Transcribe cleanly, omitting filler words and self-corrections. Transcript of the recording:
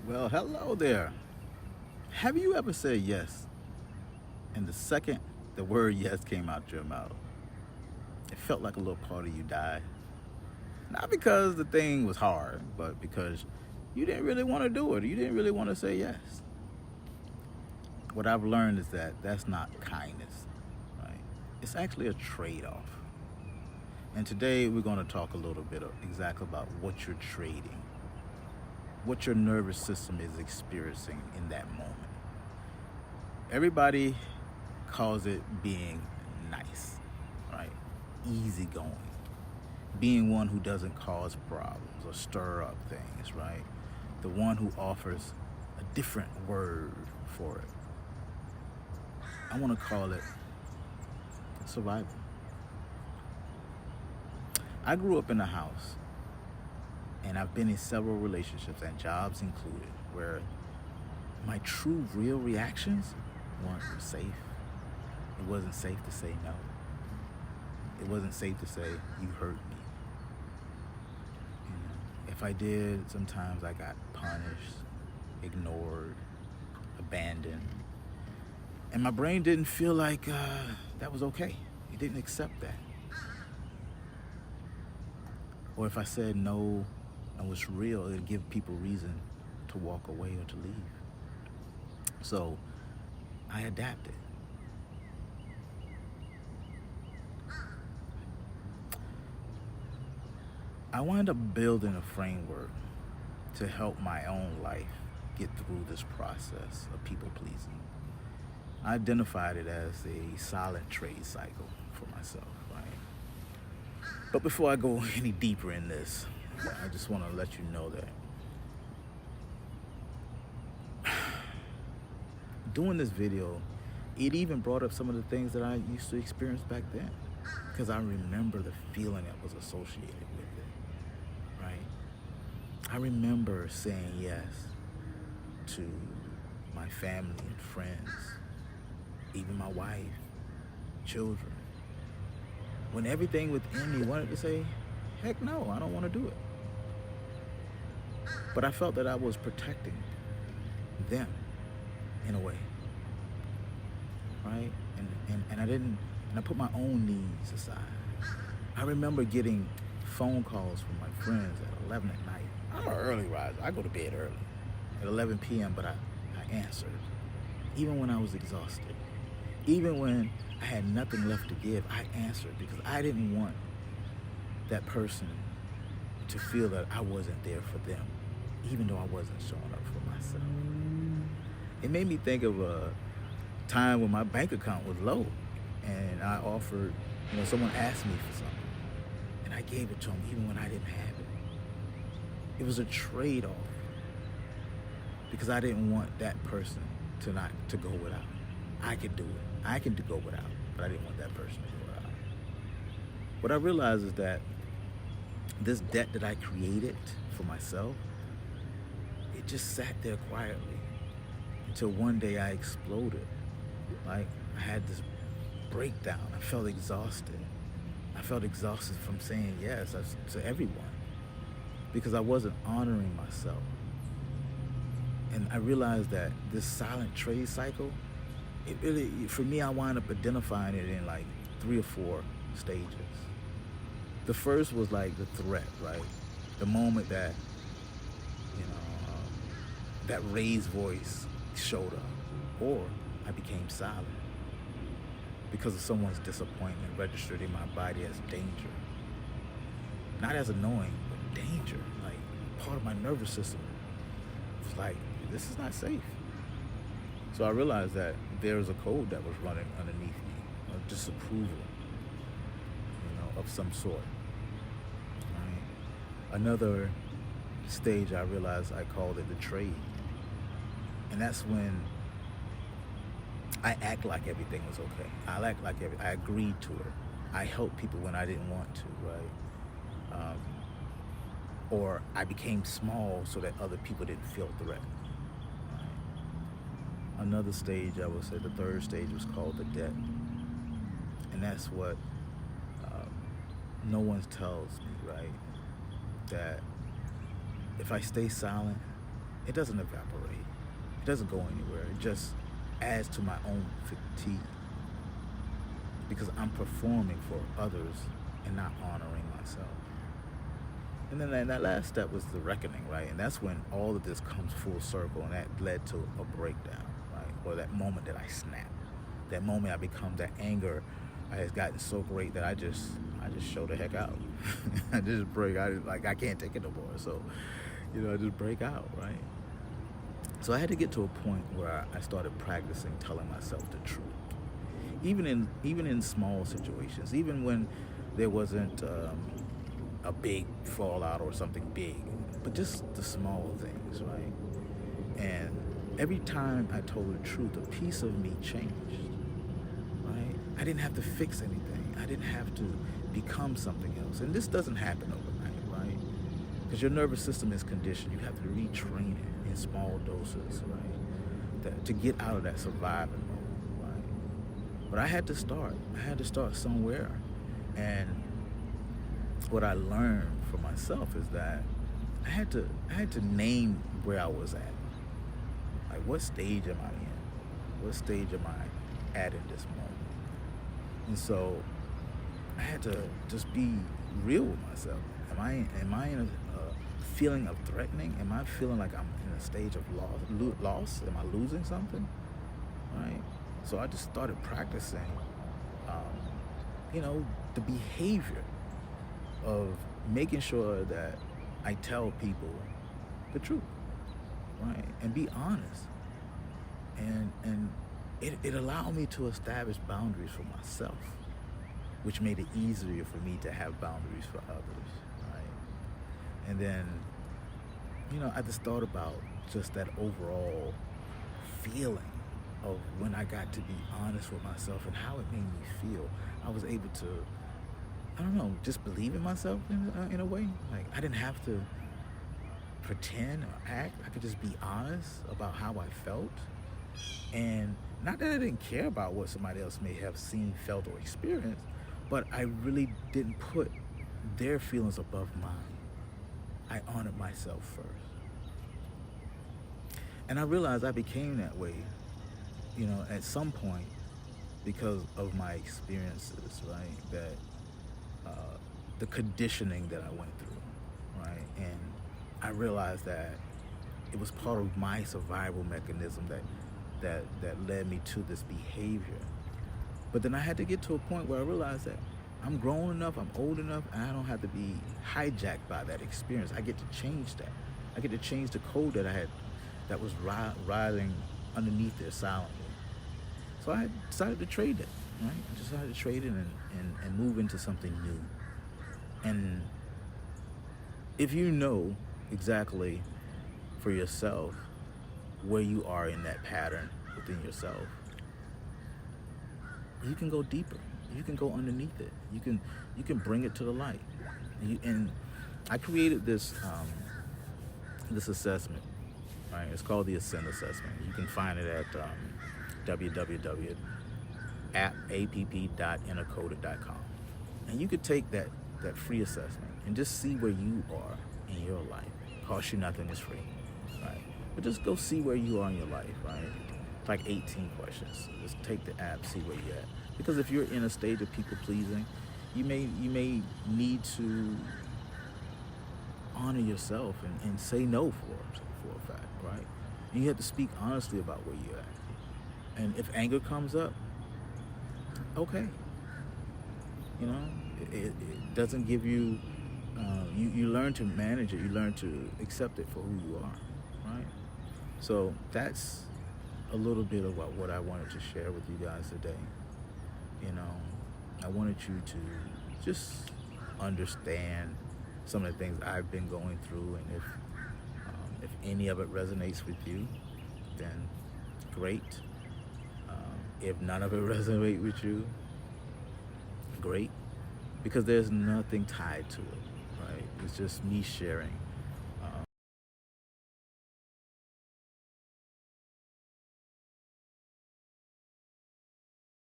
Well, hello there. Have you ever said yes, and the second the word yes came out your mouth, it felt like a little part of you died? Not because the thing was hard, but because you didn't really want to do it. You didn't really want to say yes. What I've learned is that that's not kindness, right? It's actually a trade off. And today we're going to talk a little bit exactly about what you're trading, what your nervous system is experiencing in that moment. Everybody calls it being nice, right? Easygoing, being one who doesn't cause problems or stir up things, right? The one who offers a different word for it. I want to call it survival. I grew up in a house, and I've been in several relationships and jobs included, where my true, real reactions weren't safe. It wasn't safe to say no. It wasn't safe to say, you hurt me. If I did, sometimes I got punished, ignored, abandoned. And my brain didn't feel like that was okay. It didn't accept that. Or if I said no and was real, it'd give people reason to walk away or to leave. So I adapted. I wound up building a framework to help my own life get through this process of people pleasing. I identified it as a silent trade cycle for myself, right? But before I go any deeper in this, I just want to let you know that doing this video, it even brought up some of the things that I used to experience back then, because I remember the feeling that was associated with it, right? I remember saying yes to my family and friends, even my wife, children, when everything within me wanted to say, heck no, I don't want to do it. But I felt that I was protecting them in a way, right? And I didn't, and I put my own needs aside. I remember getting phone calls from my friends at 11 at night. I'm an early riser. I go to bed early at 11 p.m., but I answered, even when I was exhausted. Even when I had nothing left to give, I answered because I didn't want that person to feel that I wasn't there for them, even though I wasn't showing up for myself. It made me think of a time when my bank account was low and I offered, someone asked me for something and I gave it to them even when I didn't have it. It was a trade-off because I didn't want that person to go without. I could do it. I can go without, but I didn't want that person to go without. What I realized is that this debt that I created for myself, it just sat there quietly until one day I exploded. Like, I had this breakdown. I felt exhausted. I felt exhausted from saying yes to everyone because I wasn't honoring myself. And I realized that this silent trade cycle, it really, for me, I wind up identifying it in like 3 or 4 stages. The first was like the threat, right? The moment that, that raised voice showed up, or I became silent because of someone's disappointment registered in my body as danger. Not as annoying, but danger. Like, part of my nervous system was like, this is not safe. So I realized that there was a code that was running underneath me, of disapproval, of some sort. Right? Another stage I realized I called it the trade. And that's when I act like everything was okay. I act like I agreed to it. I helped people when I didn't want to, right? Or I became small so that other people didn't feel threatened. Another stage, I would say the third stage, was called the debt. And that's what no one tells me, right? That if I stay silent, it doesn't evaporate. It doesn't go anywhere. It just adds to my own fatigue because I'm performing for others and not honoring myself. And then that last step was the reckoning, right? And that's when all of this comes full circle, and that led to a breakdown, right? Or that moment that I snap, that moment I become that anger has gotten so great that I just show the heck out. I just break out, like I can't take it no more. So, I just break out, right? So I had to get to a point where I started practicing telling myself the truth, even in small situations, even when there wasn't a big fallout or something big, but just the small things, right? And every time I told the truth, a piece of me changed, right? I didn't have to fix anything. I didn't have to become something else. And this doesn't happen overnight, right? Because your nervous system is conditioned. You have to retrain it in small doses, right? To get out of that surviving mode, right? But I had to start. I had to start somewhere. And what I learned for myself is that I had to name where I was at. Like, what stage am I in? What stage am I at in this moment? And so I had to just be real with myself. Am I in a feeling of threatening? Am I feeling like I'm in a stage of loss? Am I losing something? Right? So I just started practicing, the behavior of making sure that I tell people the truth, right? And be honest. And it allowed me to establish boundaries for myself, which made it easier for me to have boundaries for others, right? And then, I just thought about just that overall feeling of when I got to be honest with myself and how it made me feel. I was able to, just believe in myself in a way. Like, I didn't have to pretend or act. I could just be honest about how I felt. And not that I didn't care about what somebody else may have seen, felt, or experienced, but I really didn't put their feelings above mine. I honored myself first. And I realized I became that way, at some point because of my experiences, right? That the conditioning that I went through, right? And I realized that it was part of my survival mechanism that led me to this behavior. But then I had to get to a point where I realized that I'm grown enough, I'm old enough, and I don't have to be hijacked by that experience. I get to change that. I get to change the code that I had that was riding underneath there silently. So I decided to trade it, right? I decided to trade it and move into something new. And if you know exactly for yourself where you are in that pattern within yourself, you can go deeper. You can go underneath it. You can bring it to the light. And I created this assessment, right? It's called the Ascend Assessment. You can find it at www.app.innercoded.com. And you could take that free assessment and just see where you are in your life. Costs you nothing, it's free, right? But just go see where you are in your life, right? It's like 18 questions. Just take the app, see where you're at. Because if you're in a stage of people pleasing, you may need to honor yourself and say no for a fact, right? And you have to speak honestly about where you're at. And if anger comes up, okay. It doesn't give you, you learn to manage it. You learn to accept it for who you are, right? So that's a little bit of what I wanted to share with you guys today. I wanted you to just understand some of the things I've been going through, and if any of it resonates with you, then great. If none of it resonates with you, great, because there's nothing tied to it, right? It's just me sharing